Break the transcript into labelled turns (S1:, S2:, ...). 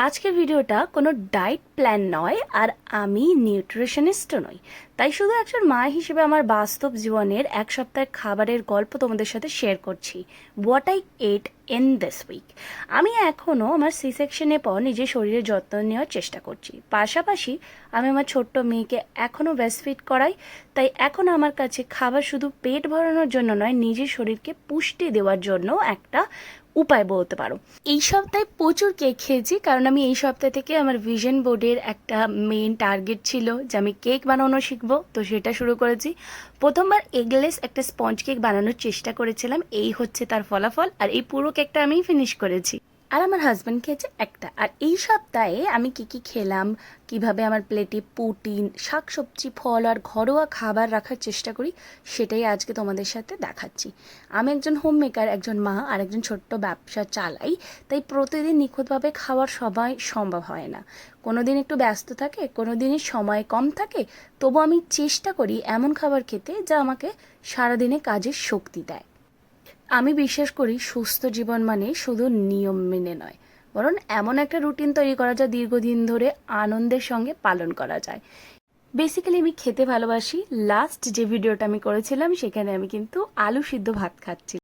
S1: আজকের ভিডিওটা কোনো ডায়েট প্ল্যান নয়, আর আমি নিউট্রিশনিস্টও নই। তাই শুধু একজন মা হিসেবে আমার বাস্তব জীবনের এক সপ্তাহের খাবারের গল্প তোমাদের সাথে শেয়ার করছি। What I ate in this week. আমি এখনও আমার সি সেকশনের পর নিজের শরীরের যত্ন নেওয়ার চেষ্টা করছি। পাশাপাশি আমি আমার ছোট্ট মেয়েকে এখনও ব্রেস্ট ফিড করাই। তাই এখন আমার কাছে খাবার শুধু পেট ভরানোর জন্য নয়, নিজের শরীরকে পুষ্টি দেওয়ার জন্য একটা উপায় বলতে পারো। এই সপ্তাহে প্রচুর কেক খেয়েছি, কারণ আমি এই সপ্তাহ থেকে আমার ভিশন বোর্ডের একটা মেইন টার্গেট ছিল যে আমি কেক বানানো শিখবো, তো সেটা শুরু করেছি। প্রথমবার এগলেস একটা স্পঞ্জ কেক বানানোর চেষ্টা করেছিলাম, এই হচ্ছে তার ফলাফল। আর এই পুরো কেকটা আমিই ফিনিশ করেছি, আর আমার হাজব্যান্ড খেয়েছে একটা। আর এই সপ্তাহে আমি কি কি খেলাম, কিভাবে আমার প্লেটে প্রোটিন, শাকসবজি, ফল আর ঘরোয়া খাবার রাখার চেষ্টা করি, সেটাই আজকে তোমাদের সাথে দেখাচ্ছি। আমি একজন হোম মেকার, একজন মা আর একজন ছোট্ট ব্যবসা চালাই। তাই প্রতিদিন নিখুঁতভাবে খাওয়ার সবাই সম্ভব হয় না। কোনো দিন একটু ব্যস্ত থাকে, কোনো দিনই সময় কম থাকে। তবু আমি চেষ্টা করি এমন খাবার খেতে যা আমাকে সারাদিনে কাজের শক্তি দেয়। আমি বিশ্বাস করি সুস্থ জীবন মানে শুধু নিয়ম মেনে নয়, বরং এমন একটা রুটিন তৈরি করা যা দীর্ঘদিন ধরে আনন্দের সঙ্গে পালন করা যায়। বেসিক্যালি আমি খেতে ভালোবাসি। লাস্ট যে ভিডিওটা আমি করেছিলাম সেখানে আমি কিন্তু আলু সিদ্ধ ভাত খাচ্ছি।